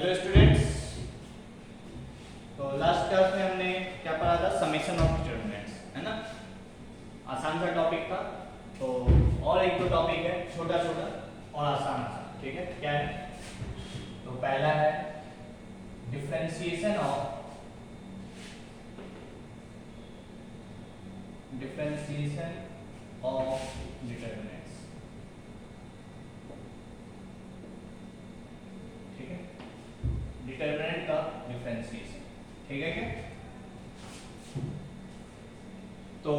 Hello students. तो last class में हमने क्या पढ़ा था? समेशन ऑफ डिटरमिनेंट्स, है ना? आसान सा टॉपिक था। तो और एक दो टॉपिक है छोटा छोटा और आसान आसान, ठीक है? क्या है? तो पहला है डिफरेंशिएशन ऑफ डिटरमिनेंट्स, ठीक है? डिटरमिनेंट का डिफरेंशिएशन, ठीक है क्या? तो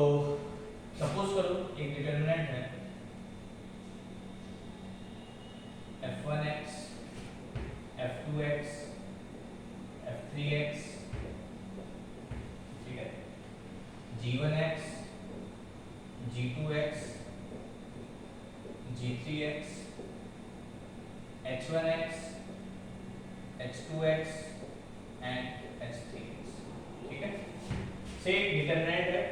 सपोज करो एक डिटरमिनेंट है f1x, f2x, f3x, ठीक है? g1x, g2x, g3x, h1x, h2x and h3x, ठीक है? से एक डिटरमिनेंट है,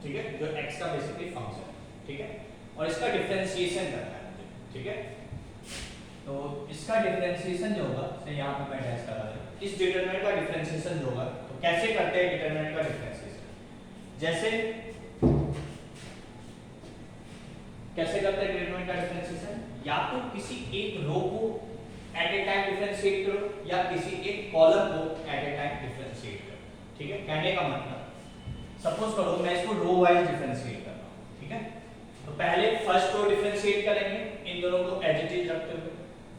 ठीक है, जो x का बेसिकली फंक्शन है, ठीक है? और इसका डिफरेंशिएशन करना है, ठीक है? तो इसका डिफरेंशिएशन जो होगा, से यहाँ पे मैं डैश करा दूं, इस डिटरमिनेंट का डिफरेंशिएशन जो होगा, तो कैसे करते हैं डिटरमिनेंट का डिफरेंशिएशन? जैसे कैसे करते हैं डिटरमिनेंट का डिफरेंशिएशन? या तो किसी एक रो को एट ए टाइम डिफरेंशिएट करो या किसी एक कॉलम को एट ए टाइम डिफरेंशिएट करो, ठीक है? कहने का मतलब सपोज करो मैं इसको रो वाइज डिफरेंशिएट कर रहा हूं, ठीक है? तो पहले फर्स्ट रो डिफरेंशिएट करेंगे इन दोनों को एज इट इज रखते हुए,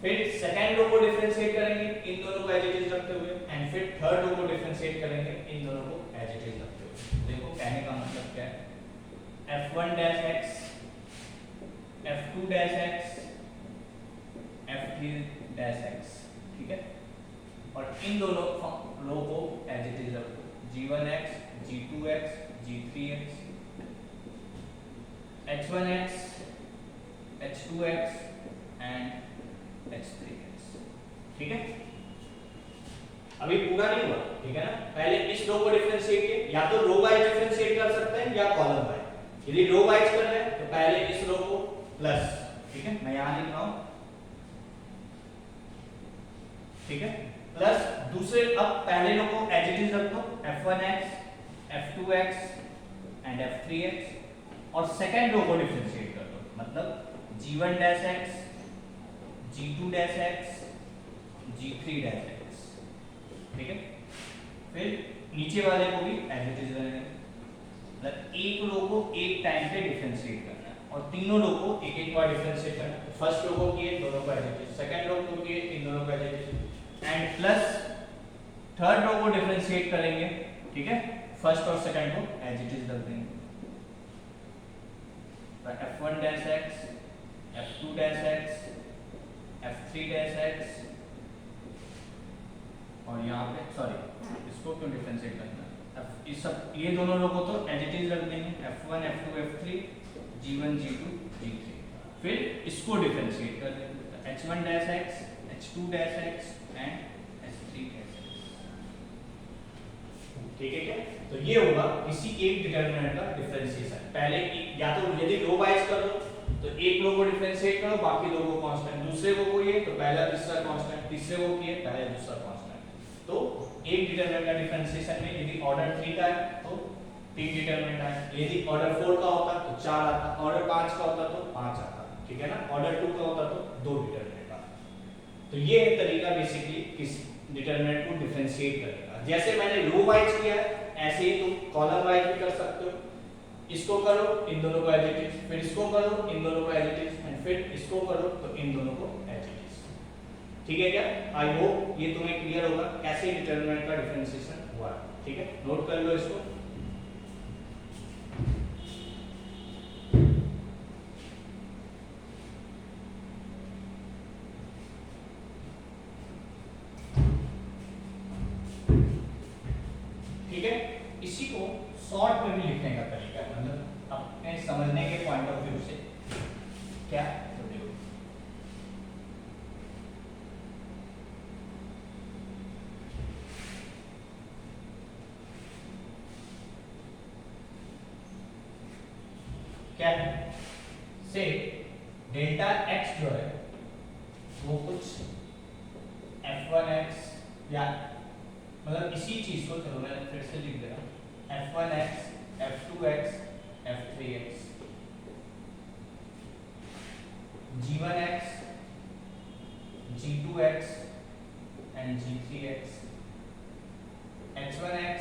फिर सेकंड रो को डिफरेंशिएट करेंगे इन दोनों को एज इट इज रखते हुए, एंड फिर थर्ड रो को डिफरेंशिएट करेंगे इन दोनों को एज इट इज रखते हुए। देखो कहने का मतलब क्या है? f1-x, f2-x, f3-x, ठीक है? और इन दोनों रो को एज इट इज रखो, g1x, g2x, g3x, h1x, h2x and h3x, ठीक है? अभी पूरा नहीं हुआ, ठीक है ना? पहले इस रो को डिफरेंशिएट किए, या तो रो वाइज डिफरेंशिएट कर सकते हैं या कॉलम वाइज। यदि रो वाइज कर रहे हैं तो पहले इस रो को प्लस, ठीक है, मैं यहां लिख रहा हूं, ठीक है, प्लस दूसरे, अब पहले रो को एज इट इज रख दो, f1x, f2x एंड f3x, और सेकंड रो को डिफरेंशिएट कर दो, मतलब g1-x, g2-x, g3-x, ठीक है? फिर नीचे वाले को भी एज इट इज रहने, मतलब एक रो को एक टाइम पे डिफरेंशिएट करना है और तीनों रो को एक एक बार डिफरेंशिएट करना है। फर्स्ट रो को किए दोनों को as it is, second row को किए इन दोनों को as it is, and plus third row को डिफरेंशिएट करेंगे, ठीक है? फर्स्ट और सेकंड को एज इट इज रख देंगे, तो f1-x, f2-x, f3-x, और यहाँ पे सॉरी इसको क्यों डिफरेंशिएट करना है? इस सब ये दोनों रो को तो एज इट इज रख देंगे, f1, f2, f3, g1, g2, g3, फिर इसको डिफरेंशिएट कर देंगे, h1-x, h2-x एंड h3-x, ठीक है क्या? तो ये होगा किसी एक डिटरमिनेंट का डिफरेंशिएशन। पहले या तो यदि रो वाइज कर लो तो एक रो को डिफरेंशिएट करो, बाकी दो को कांस्टेंट, दूसरे को किए तो पहला तीसरा कांस्टेंट, तीसरे को किए पहला दूसरा कांस्टेंट। तो एक डिटरमिनेंट का डिफरेंशिएशन में यदि ऑर्डर 3 का है तो 3 डिटरमिनेंट आए, यदि ऑर्डर 4 का होता तो 4 आता, ऑर्डर 5 का होता तो 5 आता, ठीक है ना? ऑर्डर 2 का होता तो 2 डिटरमिनेंट आता। तो ये है तरीका बेसिकली किस डिटरमिनेंट को डिफरेंशिएट करने का। जैसे मैंने रो वाइज किया है ऐसे ही तुम कॉलम वाइज भी कर सकते हो। इसको करो इन दोनों को एज इट इज, फिर इसको करो इन दोनों को एज इट इज, एंड फिर इसको करो तो इन दोनों को एज इट इज, ठीक है क्या? आई होप ये तुम्हें क्लियर होगा कैसे डिटरमिनेंट का डिफरेंशिएशन हुआ, ठीक है? नोट कर लो इसको। ठीक है? इसी को शॉर्ट में भी लिखने का तरीका है, मतलब अपने समझने के पॉइंट ऑफ व्यू से क्या, तो देखो क्या है, से डेल्टा x जो है वो कुछ f1x या मतलब इसी चीज को, चलो मैं फिर से लिख दे रहा हूँ, f1x f2x f3x g1x g2x and g3x h1x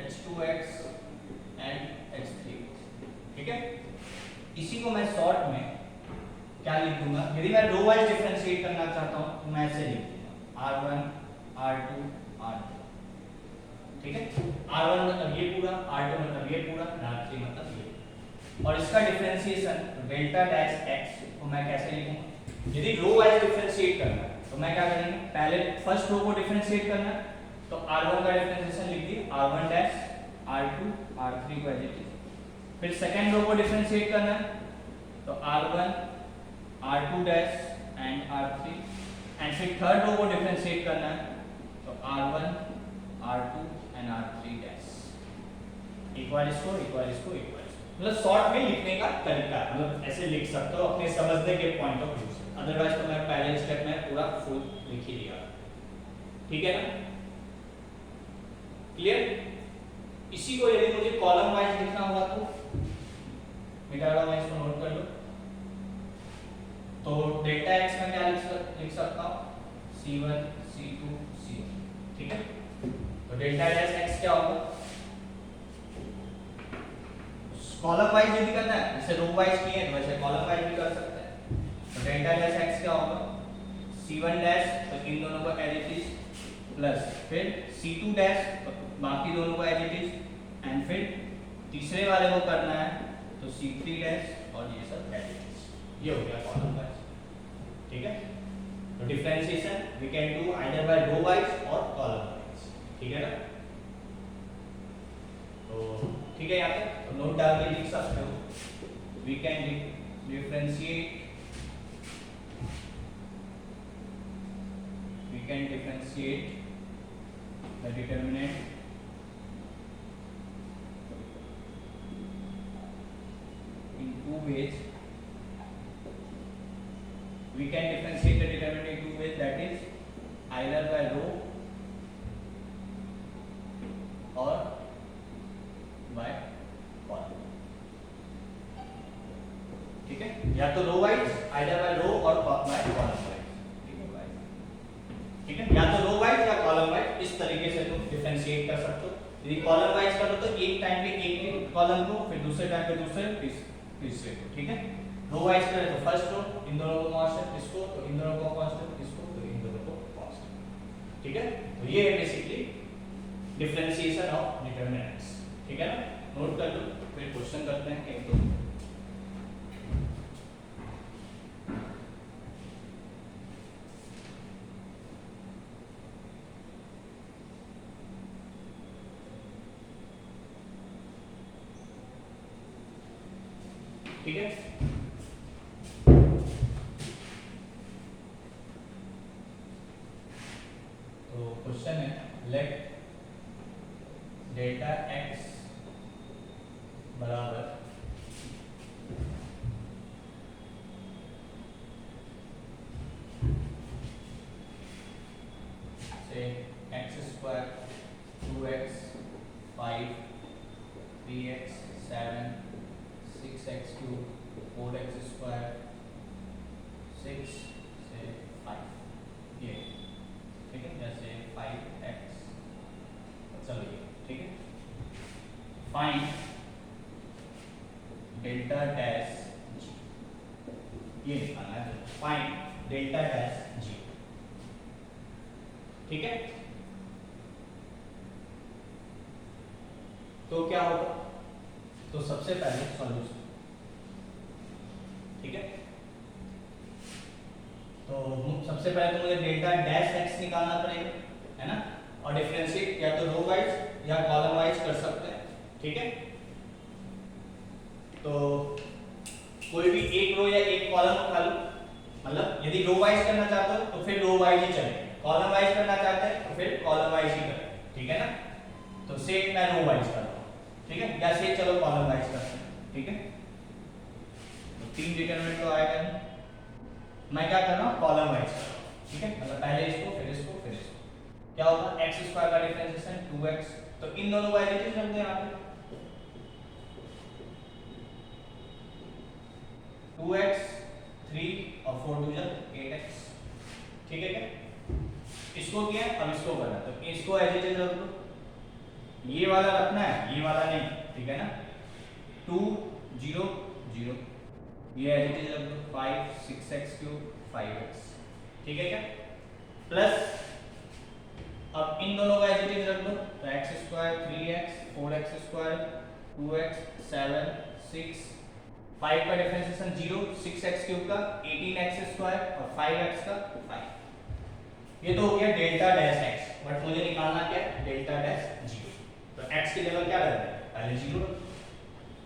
h2x and h3x। ठीक है, इसी को मैं शॉर्ट में क्या लिख दूंगा, यदि मैं रो वाइज डिफरेंशिएट करना चाहता हूं तो मैं ऐसे लिख दूंगा r1 r2 r3। ठीक है, r1 मतलब ये पूरा, r2 मतलब ये पूरा, r3 मतलब ये। और इसका डिफरेंशिएशन डेल्टा डैश x को मैं कैसे लिखूंगा, यदि रो वाइज डिफरेंशिएट करना है तो मैं क्या करेंगे, पहले फर्स्ट रो को डिफरेंशिएट करना है तो r1 का डिफरेंशिएशन लिख दिए, r1 डैश r2 r3 को एज इट इज। फिर सेकंड रो को डिफरेंशिएट करना है तो r1 r2 dash and r3, and फिर थर्ड रो को डिफरेंशिएट करना है तो r1 r2 and r3 dash. एक बार इसको एक बार इसको एक बार इसको, मतलब शॉर्ट में लिखने का तरीका है, मतलब ऐसे लिख सकते हो अपने समझने के पॉइंट ऑफ व्यू से, अदरवाइज तो मैं पहले स्टेप में पूरा फुल लिख ही दिया। ठीक है ना, क्लियर। इसी को यदि मुझे कॉलम वाइज लिखना होगा तो मिटा लो, मैं इसको नोट कर लो। तो डेल्टा x में क्या लिख सकता हूं, c1 c2 c1। ठीक है, तो डेल्टा डैश x क्या होगा, कॉलम वाइज यदि करना है, जैसे रो वाइज किए तो वैसे कॉलम वाइज भी कर सकते हैं। तो डेल्टा डैश x क्या होगा, c1 डैश तो इन दोनों को एज इट इज, प्लस फिर c2 डैश तो बाकी दोनों को एज इट इज, एंड फिर तीसरे वाले को करना है तो c3 डैश और ये सब एज इट इज। ये हो गया कॉलम वाइज। ठीक है, तो differentiation we can do either by row wise और कॉलम वाइज। ठीक है ना, तो ठीक है, यहाँ पे तो नोट डाल के लिख सकते हो, we can differentiate, we can differentiate the determinant in two ways. We can differentiate the determinant in two ways, that is either by row or by column। ठीक है, या तो रो वाइज, आइदर बाय रो और by column wise. ठीक है, या तो row wise या कॉलम वाइज, इस तरीके से तुम डिफरेंशिएट कर सकते हो। यदि कॉलम वाइज करो तो एक टाइम पे एक कॉलम को, फिर दूसरे टाइम पे दूसरे, तीसरे को। ठीक है, रो वाइज करें तो फर्स्ट रो इन दोनों को कांस्टेंट, इसको तो इन दोनों को कांस्टेंट, इसको तो इन दोनों को कांस्टेंट। ठीक है, तो ये है बेसिकली डिफरेंशिएशन ऑफ डिटरमिनेंट्स। ठीक है ना, नोट कर लो, फिर क्वेश्चन करते हैं एक दो। ठीक है, तो क्वेश्चन है, लेट डेल्टा x बराबर से x² 2x 5 3x 7 6x³ 4x² 6 से 5, ये ठीक है, जैसे 5x, चलो ये ठीक है। फाइंड डेल्टा डैश g, ये निकालना है, फाइंड डेल्टा डैश g। ठीक है, तो क्या होगा, तो सबसे पहले सॉल्यूशन। ठीक है, तो सबसे पहले तो मुझे डेल्टा डैश x निकालना पड़ेगा, है ना, और डिफरेंशिएट या तो रो वाइज या कॉलम वाइज कर सकते हैं। ठीक है, तो कोई भी एक रो या एक कॉलम उठा लो, मतलब यदि रो वाइज करना चाहते हो तो फिर रो वाइज ही चलेगा, कॉलम वाइज करना चाहते हैं तो फिर कॉलम वाइज ही करें। ठीक है ना, तो से मैं रो वाइज कर रहा हूं। ठीक है, या से चलो कॉलम वाइज करते हैं। ठीक है, तो तीन डिटरमिनेंट तो आएगा, मैं क्या कर रहा हूं, कॉलम वाइज कर रहा हूं। ठीक है, मतलब पहले इसको फिर इसको फिर इसको, क्या होगा x स्क्वायर का डिफरेंशिएशन 2x, तो इन दोनों को एज इट इज रख दो यहाँ पे 2x 3 और 4 2 जा 8x, ठीक है क्या? इसको किया, अब इसको करना, तो इसको एज इट इज रख दो, ये वाला रखना है, ये वाला नहीं, ठीक है ना? 2 0 0, ये एज इट इज रख दो 5 6x क्यूब 5x, ठीक है क्या? प्लस अब इन दोनों का एज इट इज रख दो, तो x square 3x 4x square 2x 7 6, 5 का डिफरेंशिएशन 0, 6x क्यूब का 18x स्क्वायर और 5x का 5, ये तो हो गया डेल्टा डैश x, बट मुझे निकालना क्या है? डेल्टा डैश 0, तो x की जगह क्या रख दें? पहले 0,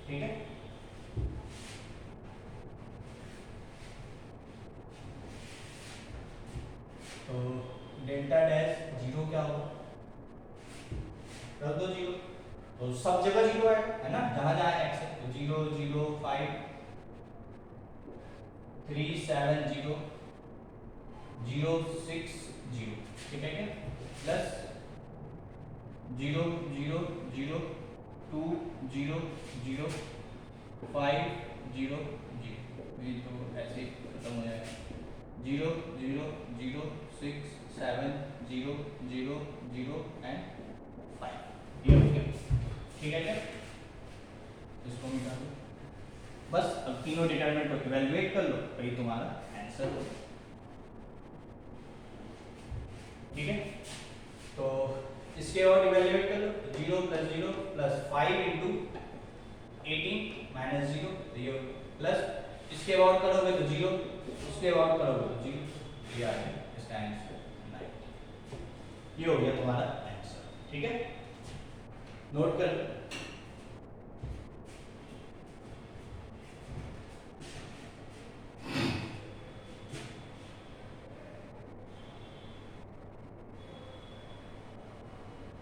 ठीक है? तो डेल्टा डैश 0 क्या होगा? रख दो 0, तो सब जगह 0 है ना, जहां जहां x है, तो 0 0 5 3 7 0 0 6 0, ठीक है क्या? प्लस 0 0 0 2 0 0 5 0 0, ये तो ऐसे ही खत्म हो जाएगा, 0 0 0 6 7 0 0 0 एंड 5, ये हो गया, ठीक है क्या? इसको मिटा दो बस, अब तीनों डिटरमिनेंट को इवैल्यूएट कर लो, तो ये तुम्हारा आंसर हो, ठीक है? तो इसके और इवैल्यूएट कर लो, 0 प्लस 5 इंटू 18 माइनस 0, तो ये प्लस इसके बाद करोगे तो 0, उसके बाद करोगे तो 0, ये आ गया इसका आंसर 9, ये हो गया तुम्हारा आंसर, ठीक है? नोट कर लो।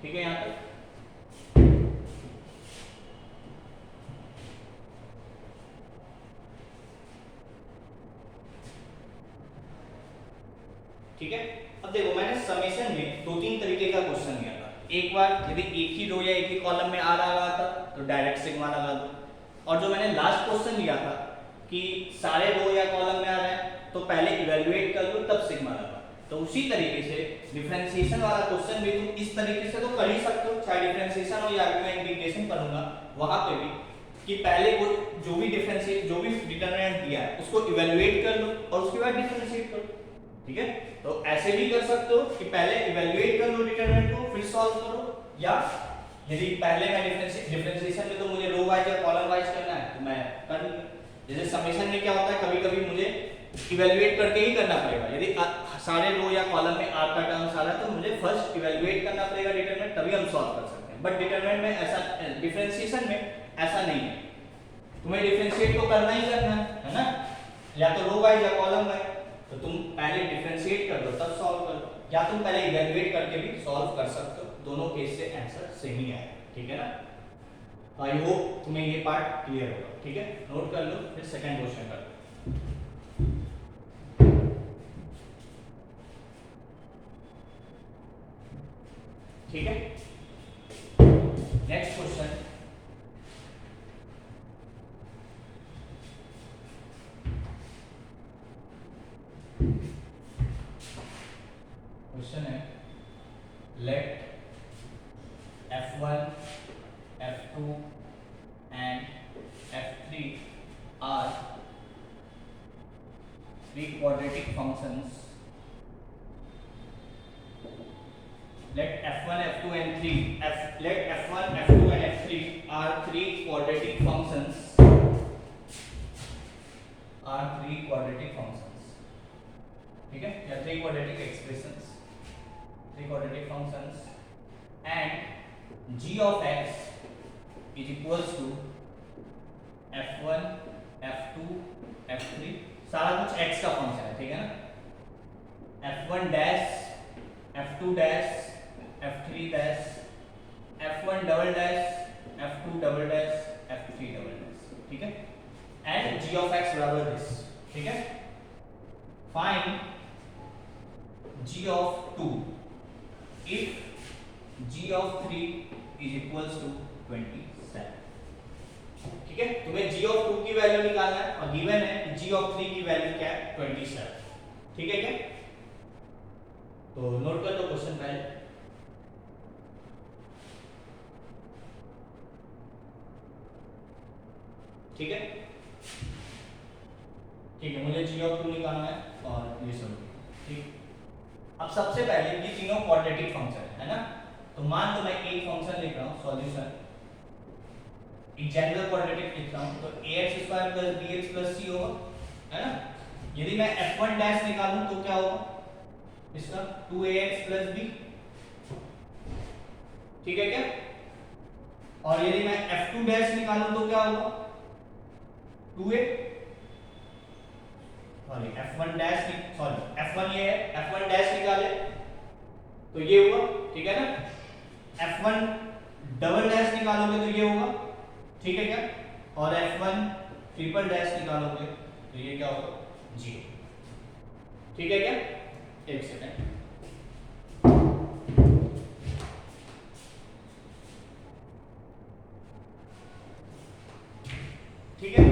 ठीक है, यहाँ तक ठीक है? अब देखो, मैंने समेशन में 2-3 तरीके का क्वेश्चन दिया था। एक बार यदि एक ही रो या एक ही कॉलम में आ रहा था तो डायरेक्ट सिग्मा लगा दो, और जो मैंने लास्ट क्वेश्चन दिया था कि सारे रो या कॉलम में आ रहे हैं तो पहले इवैल्यूएट कर लो तब सिग्मा लगा, तो उसी तरीके से डिफरेंशिएशन वाला क्वेश्चन भी तुम इस तरीके से तो कर ही सकते हो, चाहे डिफरेंशिएशन हो या मैं इंटीग्रेशन करूंगा वहां पे भी, कि पहले वो जो भी डिफरेंशिएट जो भी डिटरमिनेंट दिया है उसको इवैल्यूएट कर लो और उसके बाद डिफरेंशिएट करो, ठीक है? तो ऐसे भी कर सकते हो कि पहले इवैल्यूएट कर लो डिटरमिनेंट को फिर सॉल्व करो, या यदि पहले मैं डिफरेंशिएशन में तो मुझे रो वाइज या कॉलम वाइज करना है तो मैं कर लूंगा, जैसे समेशन में क्या होता है कभी-कभी मुझे इवैल्यूएट करके ही करना पड़ेगा, यदि सारे रो या कॉलम में r का टर्म्स आ रहा है तो मुझे फर्स्ट इवैल्यूएट करना पड़ेगा डिटरमिनेंट, तभी हम सॉल्व कर सकते हैं, बट डिटरमिनेंट में ऐसा, डिफरेंशिएशन में ऐसा नहीं है, तुम्हें डिफरेंशिएट तो करना ही करना है ना, या तो रो वाइज या कॉलम वाइज, तो तुम पहले डिफरेंशिएट कर दो तब सॉल्व कर लो, या तुम पहले इवैल्यूएट करके भी सॉल्व कर सकते हो, दोनों केस से आंसर सेम ही आएगा, ठीक है ना? आई होप तुम्हें ये पार्ट क्लियर होगा, ठीक है? नोट कर लो, फिर सेकंड क्वेश्चन कर लो। ठीक है, नेक्स्ट क्वेश्चन, क्वेश्चन है late f1 f2 and f3 are three quadratic functions. Let f1 f2 and 3 let f1 f2 and f3 are three quadratic functions, ठीक है, या three quadratic expressions, three quadratic functions, and g of x is equals to f1 f2 f3, सारा कुछ x का function है, ठीक है ना, f1 dash f2 dash f3 dash f1 double dash f2 double dash f3 double dash, ठीक है, and g of x बराबर दिस, ठीक है? Find g of 2 if g of 3 is equals to 27। ठीक है, तुम्हें g of 2 की value निकालना है और गिवन है कि g of 3 की वैल्यू क्या है 27। ठीक है क्या? तो नोट कर लो क्वेश्चन पहले। ठीक है, ठीक है, मुझे g of 2 निकालना है और ये सब। ठीक, अब सबसे पहले ये तीनों क्वाड्रेटिक फंक्शन है ना, तो मान लो मैं एक फंक्शन लिख रहा हूँ सॉल्यूशन, एक जनरल क्वाड्रेटिक लिख रहा हूँ, तो ax² + bx + c होगा, है ना। यदि मैं f1 डैश निकालूं तो क्या होगा इसका 2ax + b। ठीक है क्या? और यदि मैं f2 डैश निकालूं तो क्या होगा 2a, sorry f1 dash, sorry f1 ये है, f1 डैश निकाले तो ये होगा। ठीक है ना, f1 डबल डैश निकालोगे तो ये होगा। ठीक है क्या? और f1 ट्रिपल डैश निकालोगे तो ये क्या होगा 0। ठीक है क्या? एक सेकंड, ठीक है।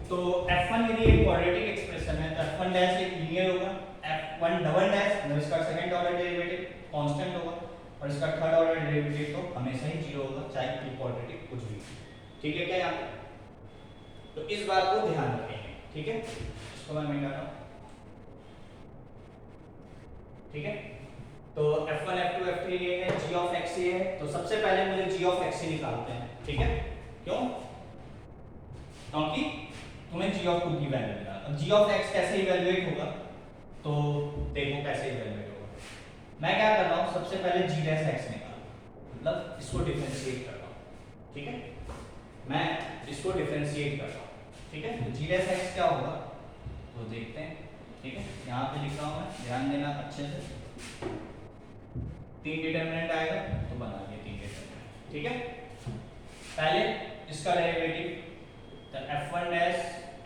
तो f1 यदि एक क्वाड्रेटिक एक्सप्रेशन है तो f1 डैश एक लीनियर होगा, f1 डबल डैश मतलब इसका सेकंड ऑर्डर डेरिवेटिव कांस्टेंट होगा और इसका थर्ड ऑर्डर डेरिवेटिव तो हमेशा ही 0 होगा, चाहे कोई क्वाड्रेटिक कुछ भी। ठीक है क्या यहाँ पे? तो इस बात को ध्यान रखेंगे। ठीक है, इसको मैं मिटा रहा हूँ। ठीक है, तो f1 f2 f3 ये है, g of x ये है, तो सबसे पहले मुझे g of x निकालते हैं। ठीक है, क्यों? क्योंकि तुम्हें g of 2 की वैल्यू निकालना। अब g of x कैसे इवैल्यूएट होगा तो देखो कैसे इवैल्यूएट होगा। मैं क्या कर रहा हूँ, सबसे पहले g डैश x निकाल, मतलब इसको डिफरेंशिएट कर रहा हूँ। ठीक है, मैं इसको डिफरेंशिएट कर रहा हूँ। ठीक है, तो g डैश x क्या होगा तो देखते हैं। ठीक है, यहाँ पे लिख रहा हूँ मैं, ध्यान देना अच्छे से। 3 डिटरमिनेंट आएगा तो बना दिए 3 डिटरमिनेंट। ठीक है, पहले इसका डेरिवेटिव तो f1 dash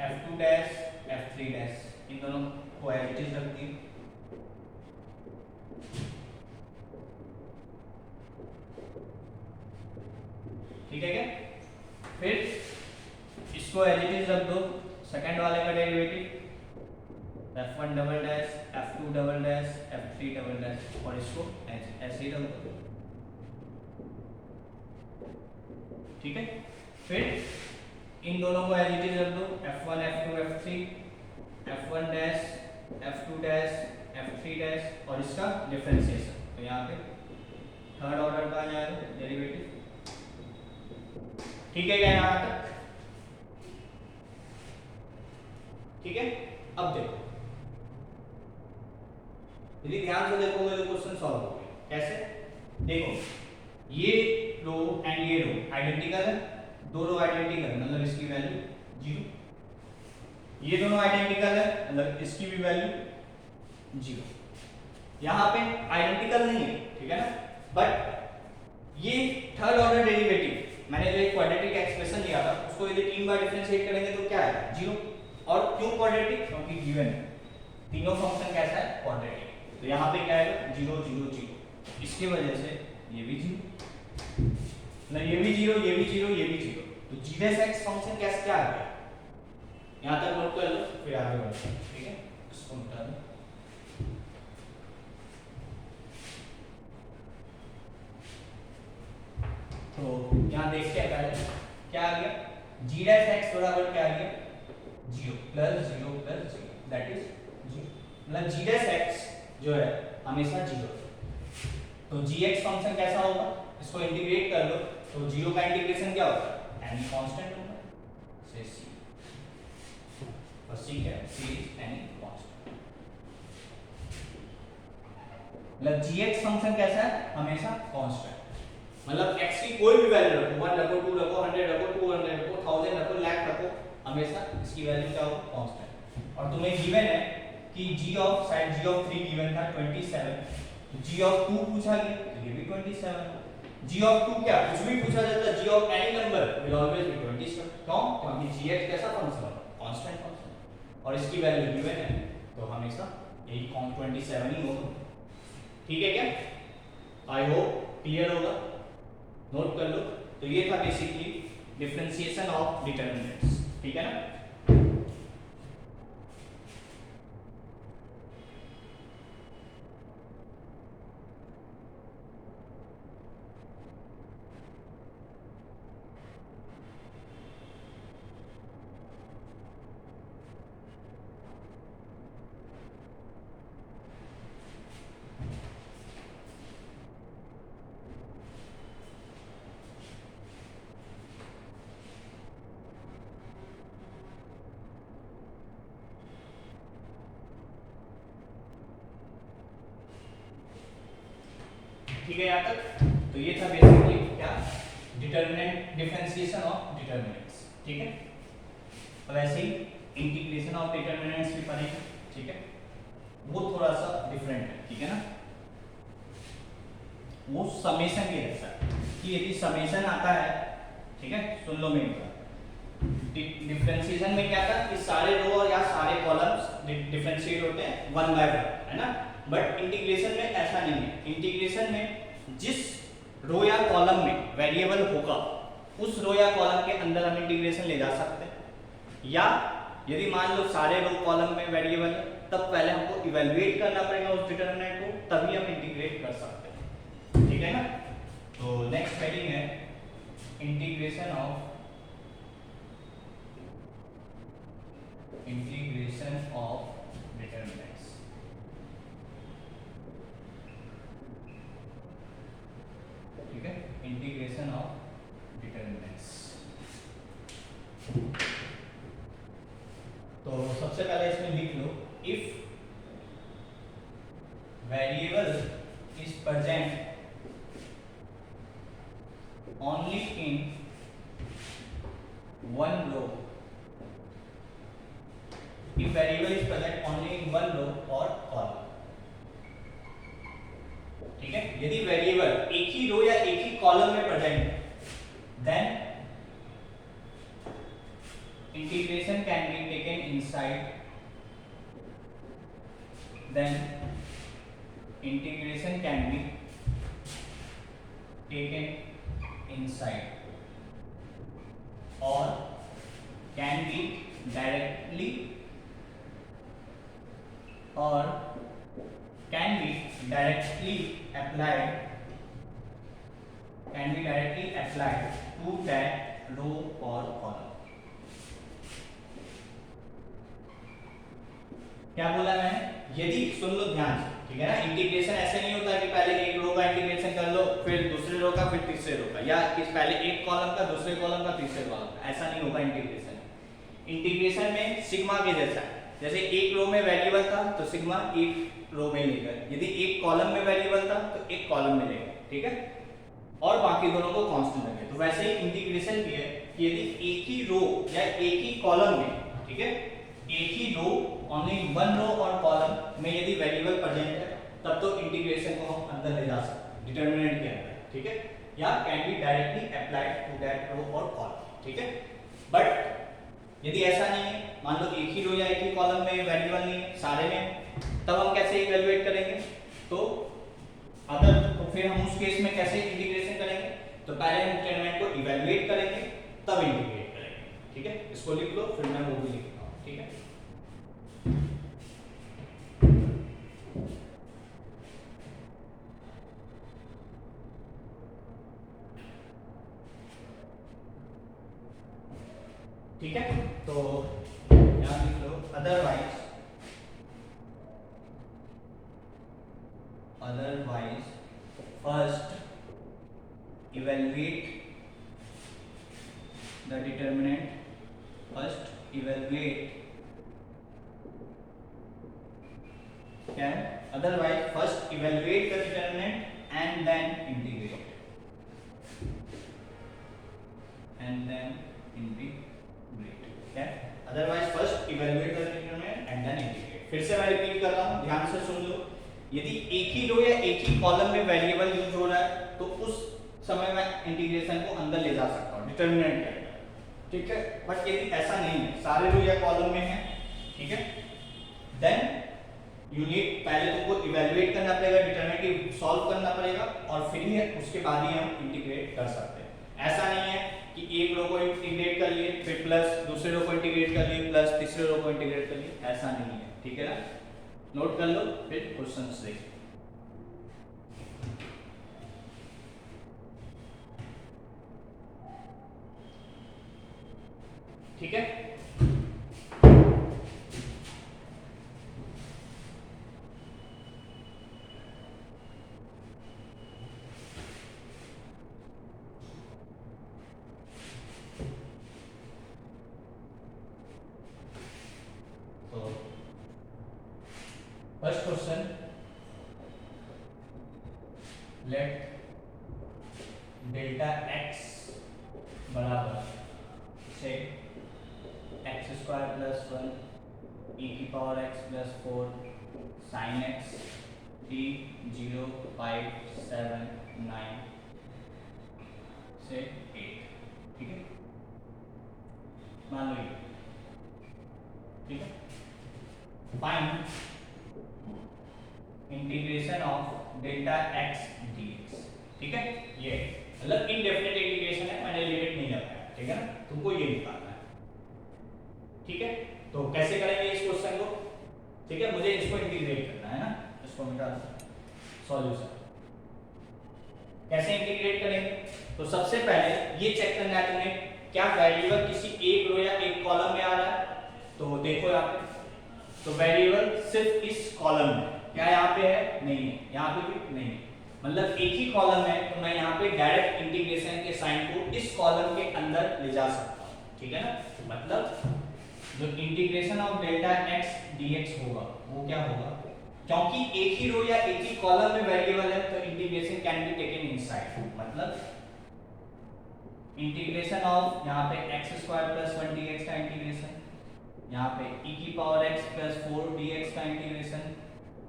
f2 dash f3 dash, इन दोनों को एज इट इज रख दिए। ठीक है क्या? फिर इसको एज इट इज रख दो, सेकंड वाले का derivative f1 double dash f2 double dash f3 double dash और इसको ऐसे ही रख दो। ठीक है, फिर इन दोनों को एज इट इज रख दो, f1 f2 f3 f1 dash f2 dash f3 dash और इसका डिफरेंशिएशन, तो यहाँ पे थर्ड ऑर्डर का आ जाएगा डेरिवेटिव। ठीक है क्या यहाँ तक? ठीक है, अब देखो, यदि ध्यान से देखोगे तो क्वेश्चन सॉल्व हो गया। कैसे? देखो, ये रो एंड ये रो आइडेंटिकल है, दो रो आइडेंटिकल मतलब इसकी वैल्यू 0, ये दोनों आइडेंटिकल है मतलब इसकी भी वैल्यू 0। यहाँ पे आइडेंटिकल नहीं है, ठीक है ना, बट ये थर्ड ऑर्डर डेरिवेटिव मैंने जो एक क्वाड्रेटिक एक्सप्रेशन लिया था उसको यदि 3 बार डिफरेंशिएट करेंगे तो क्या है 0। और क्यों क्वाड्रेटिक? क्योंकि गिवन है तीनों फंक्शन कैसा है क्वाड्रेटिक, तो यहाँ पे क्या है 0 0 0, इसकी वजह से ये भी 0, मतलब ये भी 0 ये भी 0 ये भी 0, तो g डैश x फंक्शन कैसे क्या आ गया यहाँ तक नोट कर लो, फिर आगे बढ़ते हैं। ठीक है, इसको मिटा दो। तो यहाँ देखते हैं पहले क्या आ गया, g डैश x बराबर क्या आ गया 0 + 0 + 0 दैट इज 0, मतलब g डैश x जो है हमेशा 0। तो gx फंक्शन कैसा होगा, इसको इंटीग्रेट कर लो तो 0 का इंटीग्रेशन क्या होगा एनी कांस्टेंट होगा, से c और c क्या है c इज एनी कांस्टेंट, मतलब gx फंक्शन कैसा है हमेशा कांस्टेंट, मतलब x की कोई भी वैल्यू रखो 1 रखो 2 रखो 100 रखो 200 रखो 1000 रखो लाख रखो, हमेशा इसकी वैल्यू क्या होगा कांस्टेंट। और तुम्हें गिवन है कि g of side g of 3 given था 27, तो g ऑफ 2 पूछा गया तो ये भी 27, g ऑफ 2 क्या कुछ भी पूछा जाता g of any number will always be 27। क्यों? क्योंकि gx कैसा फंक्शन है कांस्टेंट फंक्शन और इसकी वैल्यू गिवन है तो हमेशा यही 27 ही होगा। ठीक है क्या? आई होप क्लियर होगा, नोट कर लो। तो ये था बेसिकली डिफरेंशिएशन ऑफ डिटरमिनेंट्स, ठीक है ना। ठीक है यहाँ तक। तो ये था बेसिकली क्या, डिटरमिनेंट, डिफरेंशिएशन ऑफ डिटरमिनेंट्स, ठीक है। अब ऐसे ही इंटीग्रेशन ऑफ डिटरमिनेंट्स भी पढ़ेंगे, ठीक है। वो थोड़ा सा डिफरेंट है, ठीक है ना। वो समेशन भी रहता है कि यदि समेशन आता है, ठीक है, सुन लो मेरी बात। डिफरेंशिएशन में क्या था कि सारे रो और या सारे कॉलम्स डिफरेंशिएट होते हैं वन बाय वन, है ना। बट इंटीग्रेशन में ऐसा नहीं है। इंटीग्रेशन में जिस रो या कॉलम में वेरिएबल होगा उस रो या कॉलम के अंदर हम इंटीग्रेशन ले जा सकते हैं, या यदि मान लो सारे रो कॉलम में वेरिएबल है तब पहले हमको इवैल्यूएट करना पड़ेगा उस डिटरमिनेंट को, तभी हम इंटीग्रेट कर सकते हैं, ठीक है ना। तो नेक्स्ट हेडिंग है इंटीग्रेशन ऑफ डिटरमिनेंट्स, ठीक है, इंटीग्रेशन ऑफ डिटरमिनेंट्स। तो सबसे पहले इसमें लिख लो, if variable is present only in one row, if variable is present only in one row or column, ठीक है। यदि वेरिएबल एक ही रो या एक ही कॉलम में प्रेजेंट है, then integration can be taken inside, then integration can be taken inside or can be directly or can be directly applied to that row or column। क्या बोला मैंने? यदि, सुन लो ध्यान से, ठीक है ना। इंटीग्रेशन ऐसे नहीं होता कि पहले एक रो का इंटीग्रेशन कर लो, फिर दूसरे रो का, फिर तीसरे रो का, या कि पहले एक कॉलम का, दूसरे कॉलम का, तीसरे कॉलम का, ऐसा नहीं होगा इंटीग्रेशन। इंटीग्रेशन में सिग्मा के जैसा है, जैसे एक रो में वेरिएबल था तो सिग्मा एक रो में लेगा, यदि एक कॉलम में वेरिएबल था तो एक कॉलम में लेगा, ठीक है, और बाकी दोनों को कांस्टेंट रखें। तो वैसे ही इंटीग्रेशन भी है कि यदि एक ही रो या एक ही कॉलम में, ठीक है, एक ही रो, ओनली वन रो और कॉलम में यदि वेरिएबल प्रेजेंट है तब तो इंटीग्रेशन को हम अंदर ले जा सकते हैं डिटरमिनेंट के अंदर, ठीक है, या can be directly applied to that row और कॉलम, ठीक है। बट यदि ऐसा नहीं है, मान लो एक ही रो या एक ही कॉलम में वेरिएबल नहीं है, सारे में, तब हम कैसे इवैल्यूएट करेंगे? तो अगर, तो फिर हम उस केस में कैसे इंटीग्रेशन करेंगे? तो पहले हम डिटरमिनेंट को इवैल्यूएट करेंगे तब इंटीग्रेट करेंगे, ठीक है। इसको लिख लो, फिर मैं वो भी लिखता हूं, ठीक है। ठीक है, तो यहां लिख लो, otherwise first evaluate the determinant, first evaluate, क्या है, otherwise first evaluate the determinant and then integrate, क्या है, otherwise first evaluate the determinant and then integrate। फिर से मैं रिपीट कर रहा हूं, ध्यान से सुन लो। यदि एक ही रो या एक ही कॉलम में वेरिएबल यूज हो रहा है तो उस समय मैं इंटीग्रेशन को अंदर ले जा सकता हूं डिटरमिनेंट के अंदर, ठीक है। बट यदि ऐसा नहीं है, सारे रो या कॉलम में है, ठीक है, देन यूनिट पहले तुमको इवैल्यूएट करना पड़ेगा, डिटरमिनेंट सॉल्व करना पड़ेगा और फिर ही उसके बाद ही हम इंटीग्रेट कर सकते हैं। ऐसा नहीं है कि एक रो को इंटीग्रेट कर लिए फिर प्लस दूसरे रो को इंटीग्रेट कर लिए प्लस तीसरे रो को इंटीग्रेट कर लिए, ऐसा नहीं है, ठीक है ना। नोट कर लो फिर क्वेश्चंस देखो। ठीक है, तो first question, let delta x बराबर से एक्स स्क्वायर प्लस 1 ई की power x plus 4 sine x T 0 5 7 9 से 8, ठीक है, मान लो ये, ठीक है। Find integration of delta x dx, ठीक है। ये मतलब इनडेफिनेट इंटीग्रेशन है, मैंने लिमिट नहीं लगाया, ठीक है ना, तुमको ये निकालना है, ठीक है। तो कैसे करेंगे इस क्वेश्चन को, ठीक है, मुझे इसको इंटीग्रेट करना है ना, इसको मिटा दो। सॉल्यूशन कैसे इंटीग्रेट करेंगे, तो सबसे पहले ये चेक करना है तुम्हें क्या वेरिएबल किसी एक रो या एक कॉलम में आ रहा है। तो देखो यहाँ पे, तो वेरिएबल सिर्फ इस कॉलम में, क्या यहाँ पे है, नहीं है, यहाँ पे भी नहीं है, मतलब एक ही कॉलम है, तो मैं यहाँ पे डायरेक्ट इंटीग्रेशन के साइन को इस कॉलम के अंदर ले जा सकता हूँ, ठीक है ना। मतलब जो integration of delta x dx होगा वो क्या होगा, क्योंकि एक ही रो या एक ही कॉलम में वेरिएबल है तो integration can be taken inside, मतलब इंटीग्रेशन ऑफ यहाँ पे एक्स स्क्वायर प्लस 1 डीएक्स का इंटीग्रेशन, यहाँ पे e की पावर x प्लस 4 dx का इंटीग्रेशन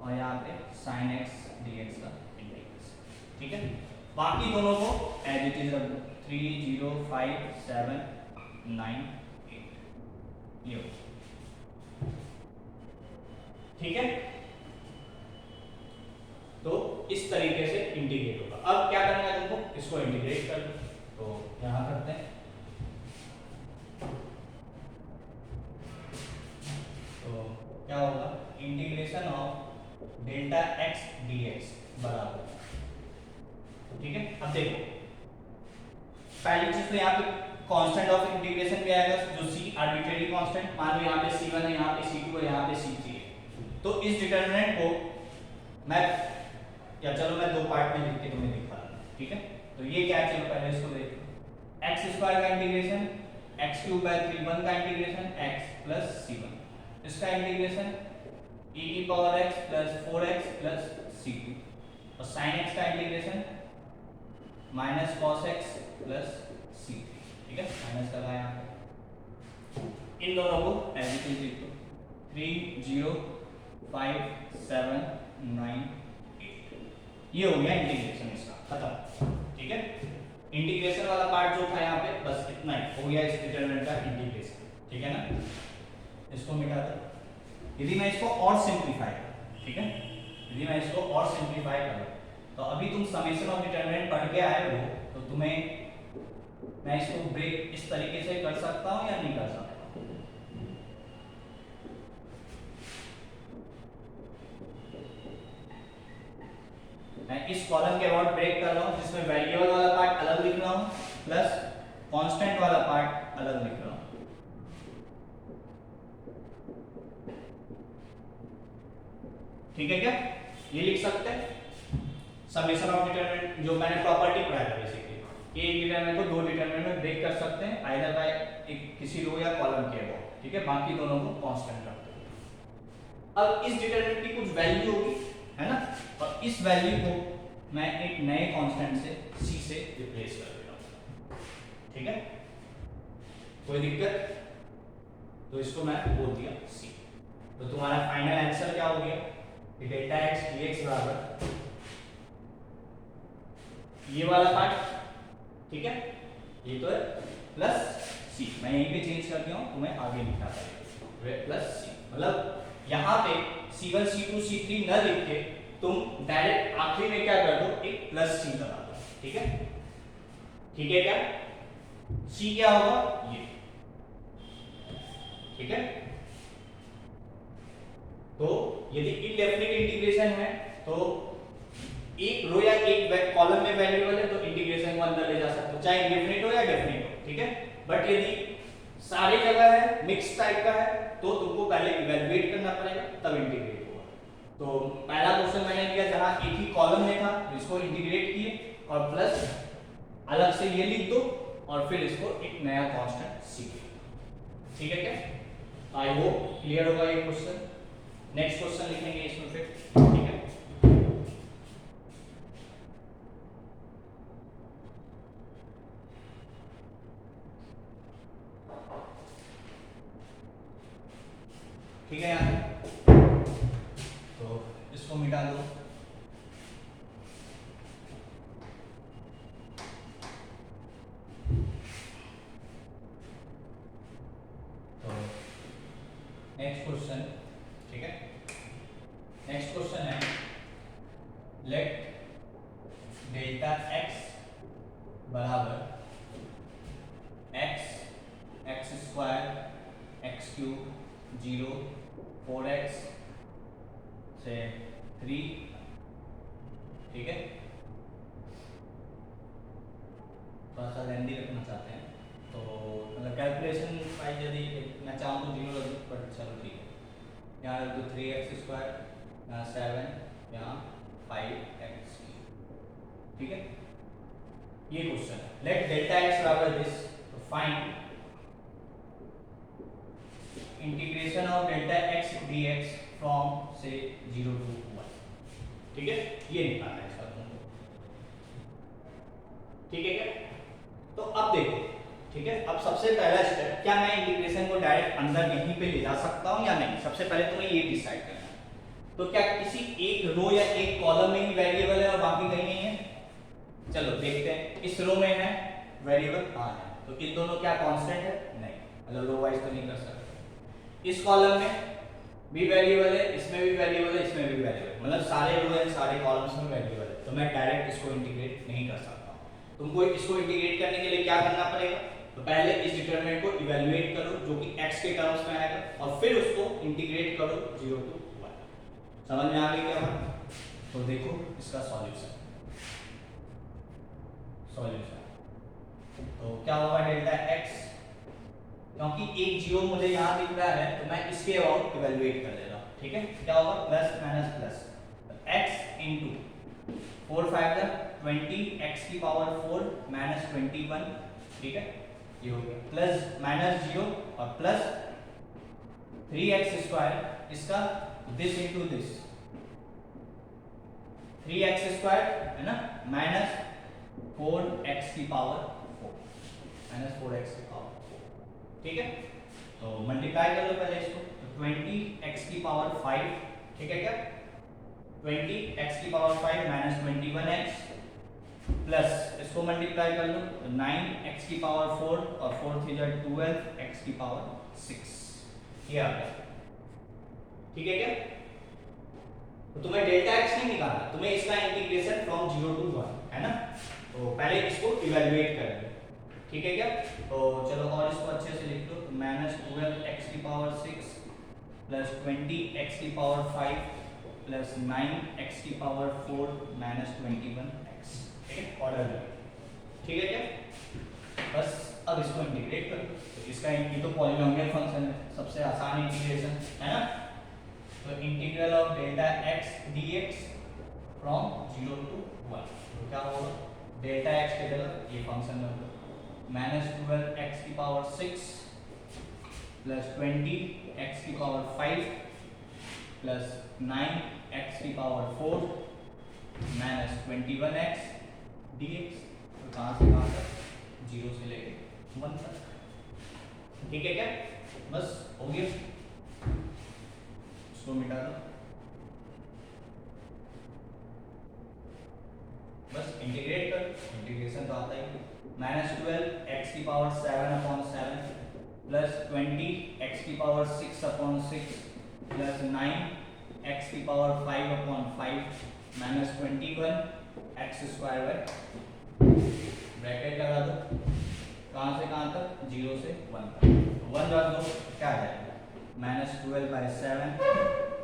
और यहाँ पे sin x dx का इंटीग्रेशन, ठीक है। बाकी दोनों को एज इट इज रख दो, 3 0 5 7 9 8, ये हो, ठीक है। तो इस तरीके से इंटीग्रेट होगा। अब क्या करना है तुमको, इसको इंटीग्रेट कर लो, तो यहां करते हैं, तो क्या होगा, integration of delta x dx बराबर, ठीक है। अब देखो पहली चीज तो यहाँ पे कांस्टेंट ऑफ इंटीग्रेशन क्या आएगा, जो c आर्बिट्रेरी कांस्टेंट, मान लो यहाँ पे c1 है, यहाँ पे c2 है, यहाँ पे c3 है, तो इस डिटरमिनेंट को मैं, या चलो मैं दो पार्ट में लिख के तुम्हें दिखा रहा हूँ, ठीक है। तो ये क्या है, चलो पहले इसको देखो, एक्स स्क्वायर का इंटीग्रेशन, एक्स क्यूब बाय 3 1 का इंटीग्रेशन x प्लस c1, इसका इंटीग्रेशन e की power x plus 4x plus c2 और sin x का integration minus cos x plus c3, ठीक है, माइनस लगाया यहाँ पे। इन दोनों को एज इट इज लिख दो, 3 0 5 7 9 8, ये हो गया इंटीग्रेशन इसका खत्म, ठीक है। इंटीग्रेशन वाला पार्ट जो था यहाँ पे बस इतना ही हो गया इस डिटरमिनेंट का इंटीग्रेशन, ठीक है ना। इसको मिटा दो। यदि मैं इसको और सिंपलीफाई करूं, ठीक है, यदि मैं इसको और सिंपलीफाई करूं, तो अभी तुम समेशन ऑफ डिटरमिनेंट पढ़ के आए हो, तो तुम्हें मैं इसको ब्रेक इस तरीके से कर सकता हूं या नहीं कर सकता, मैं इस कॉलम के अबाउट ब्रेक कर रहा हूं जिसमें वेरिएबल वाला पार्ट अलग लिख रहा हूं प्लस कांस्टेंट वाला पार्ट अलग लिख रहा हूं, ठीक है। क्या ये लिख सकते हैं समेशन ऑफ डिटरमिनेंट, जो मैंने प्रॉपर्टी पढ़ाया था बेसिकली, कि एक डिटरमिनेंट को दो डिटरमिनेंट में ब्रेक कर सकते हैं आइदर बाय एक किसी रो या कॉलम के अबाउट, ठीक है, बाकी दोनों को कांस्टेंट रखते हैं। अब इस डिटरमिनेंट की कुछ वैल्यू होगी, है ना, और इस वैल्यू को मैं एक नए कांस्टेंट से c से रिप्लेस कर देता हूं, ठीक है, कोई दिक्कत, तो इसको मैं बोल दिया c। तो तुम्हारा फाइनल आंसर क्या हो गया, डेल्टा एक्स dx बराबर ये वाला पार्ट, ठीक है, ये तो है प्लस c, मैं यहीं पे चेंज कर दिया हूं, तुम्हें आगे लिखना पड़ेगा प्लस c, मतलब यहाँ पे C1 C2 C3 न लिख के तुम डायरेक्ट आखिरी में क्या कर दो, एक प्लस सी लगा दो। ठीक है, ठीक है क्या? सी क्या होगा, ये। ठीक है, तो यदि इनडेफिनिट इंटीग्रेशन है तो एक रो या एक कॉलम में वेरिएबल है तो इंटीग्रेशन को अंदर ले जा सकते हो, चाहे इंडेफिनिट हो या डेफिनिट हो। ठीक है, बट यदि सारी जगह है, मिक्स टाइप का है, तो तुमको पहले इवैल्यूएट करना पड़ेगा तब इंटीग्रेट होगा। तो पहला क्वेश्चन मैंने किया जहां एक ही कॉलम में था, इसको इंटीग्रेट किए और प्लस अलग से ये लिख दो और फिर इसको एक नया कांस्टेंट सीखे। ठीक है क्या? आई होप क्लियर होगा ये क्वेश्चन। नेक्स्ट क्वेश्चन लिखेंगे इसमें फिर। ठीक है, ठीक है यहाँ, तो इसको मिटा दो। तो नेक्स्ट क्वेश्चन, ठीक है, नेक्स्ट क्वेश्चन है लेट डेल्टा x बराबर x square x cube 0 4x से 3। ठीक है, थोड़ा सा लेंदी रखना चाहते हैं तो मतलब कैलकुलेशन वाइज यदि मैं चाहूँ तो 0 रख दूँ, पर चलो ठीक है, यहाँ रख दो 3x स्क्वायर, यहाँ 7, यहाँ 5x। ठीक है, ये क्वेश्चन है। लेट डेल्टा x बराबर दिस, तो find integration of delta x dx from से 0 to 1। ठीक है, ये निकालना है इसका तुमको। ठीक है क्या? तो अब देखो, ठीक है, अब सबसे पहला स्टेप, क्या मैं इंटीग्रेशन को डायरेक्ट अंदर यहीं पे ले जा सकता हूं या नहीं? सबसे पहले तुम्हें ये डिसाइड करना है। तो क्या किसी एक रो या एक कॉलम में ही वेरिएबल है और बाकी कहीं नहीं है? चलो देखते हैं। इस रो में है वेरिएबल, हाँ है, तो इन दोनों क्या कांस्टेंट है? नहीं, मतलब रो वाइज तो नहीं कर सकते। इस कॉलम में भी वेरिएबल है, इसमें भी वेरिएबल है, इसमें भी वेरिएबल, मतलब सारे रो एंड सारे कॉलम्स में वेरिएबल है, तो मैं डायरेक्ट इसको इंटीग्रेट नहीं कर सकता। तुमको इसको इंटीग्रेट करने के लिए क्या करना पड़ेगा? तो पहले इस डिटरमिनेंट को इवैल्यूएट करो जो कि x के टर्म्स में आएगा, और फिर उसको इंटीग्रेट करो 0 to 1। समझ में आ गई क्या बात? तो देखो इसका सॉल्यूशन, तो क्या होगा डेल्टा x, क्योंकि एक 0 मुझे यहाँ दिख रहा है तो मैं इसके अबाउट इवैल्यूएट कर दे रहा हूँ। ठीक है, क्या होगा? Plus minus plus, x into 4 5 20 x की पावर 4 माइनस 21। ठीक है, ये हो गया, प्लस माइनस 0 और प्लस 3x स्क्वायर, इसका this into this 3x square है ना, माइनस 4x की पावर 4, माइनस 4x की पावर 4। ठीक है, तो मल्टीप्लाई कर लो पहले इसको, तो 20x की पावर 5। ठीक है क्या? 20x की पावर 5 माइनस 21x प्लस इसको मल्टीप्लाई कर लो तो 9x की पावर 4 और 4 3 जा 12x की पावर 6। ये आ गया। ठीक है क्या? तो तुम्हें डेल्टा x नहीं निकालना, तुम्हें इसका इंटीग्रेशन फ्रॉम 0 to 1 है ना, तो पहले इसको इवैल्यूएट करेंगे। ठीक है क्या? तो चलो और इसको अच्छे से लिख लो, माइनस 12x की पावर 6 प्लस 20x की पावर 5 प्लस 9x की पावर 4 माइनस 21x। ठीक है, ऑर्डर। ठीक है क्या? बस अब इसको इंटीग्रेट कर दो, तो इसका ये तो पॉलिनोमियल फंक्शन है, सबसे आसान इंटीग्रेशन है ना। तो integral of delta x dx from 0 to 1, तो क्या होगा? डेल्टा x के जगह ये फंक्शन होगा माइनस 12x की पावर 6 प्लस 20x की पावर 5 प्लस 9x की पावर 4 माइनस 21x dx। तो कहाँ से कहाँ तक? 0 से लेके 1 तक। ठीक है क्या? बस हो गया, इसको मिटा दो, बस इंटीग्रेट कर, इंटीग्रेशन तो आता ही। माइनस 12x की पावर 7/7 प्लस 20x की पावर 6/6 प्लस 9 x की power 5/5 minus 21 x square by, bracket लगा दो, कहाँ से कहाँ तक, 0 से 1 तक, 1 रख दो, क्या आ जाएगा, -12/7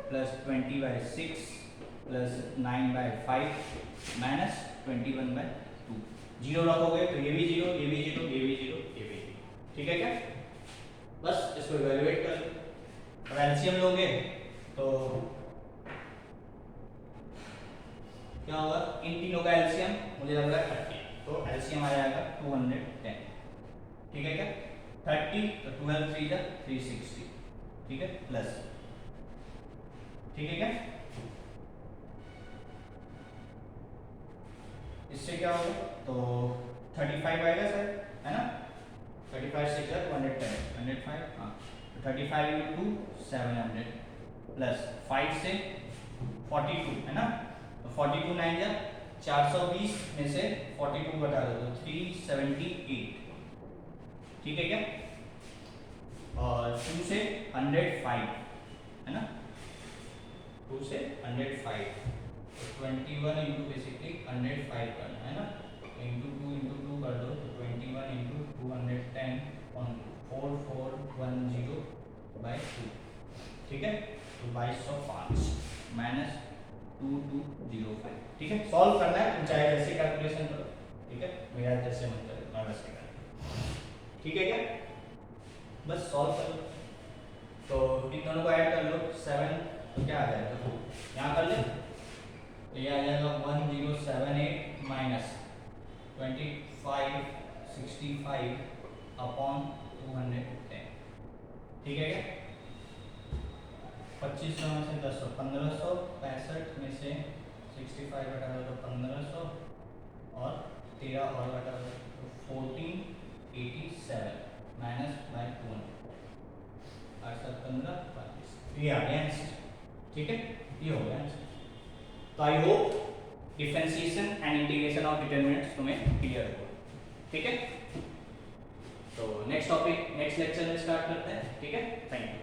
प्लस 20/6 प्लस 9/5 माइनस 21/2, 0 रखोगे तो ये भी 0, ये भी 0, ये भी 0, ये भी 0, ठीक है क्या? बस इसको इवैल्यूएट कर लो। अब एलसीएम लोगे तो क्या होगा, इन तीनों का एलसीएम मुझे लग रहा है 30, तो एलसीएम आ जाएगा 210, ठीक है क्या? 30 तो 12 3 जा 360, ठीक है, प्लस, ठीक है क्या? इससे क्या होगा, तो 35 आएगा सर, है ना, 35 6 जा 210, 105, हाँ, तो 35 into 2 700 प्लस 5 से 42, है ना, तो 42 9 जा 420 में से 42 घटा दो तो 378, ठीक है क्या? और 2 से 105, है ना, 2 से 105, तो 21 इंटू बेसिकली 105 करना है ना, इंटू 2 कर दो तो 21 इंटू 210 ऑन 4410/2, ठीक है, तो 2205 माइनस 2205, ठीक है, सॉल्व करना है, तुम चाहे जैसे कैलकुलेशन करो, ठीक है, मेरा जैसे मन करे मैं वैसे करूँ, ठीक है क्या? बस सॉल्व करो, तो इन दोनों को ऐड कर लो, 7 तो क्या आ जाएगा, यहाँ कर ले, तो ये आ जाएगा 1078 माइनस 2565 अपॉन 210, ठीक है क्या? 2500 में से 10 1565 में से 65 घटा दो तो 1500 और 13 और घटा दो तो 1487 माइनस बाय 200, 8 7 15 35, ये आ गया आंसर, ठीक है, ये हो गया आंसर। तो I hope differentiation and integration of determinants तुम्हें क्लियर हो, ठीक है। तो नेक्स्ट टॉपिक नेक्स्ट लेक्चर में स्टार्ट करते हैं, ठीक है, थैंक यू।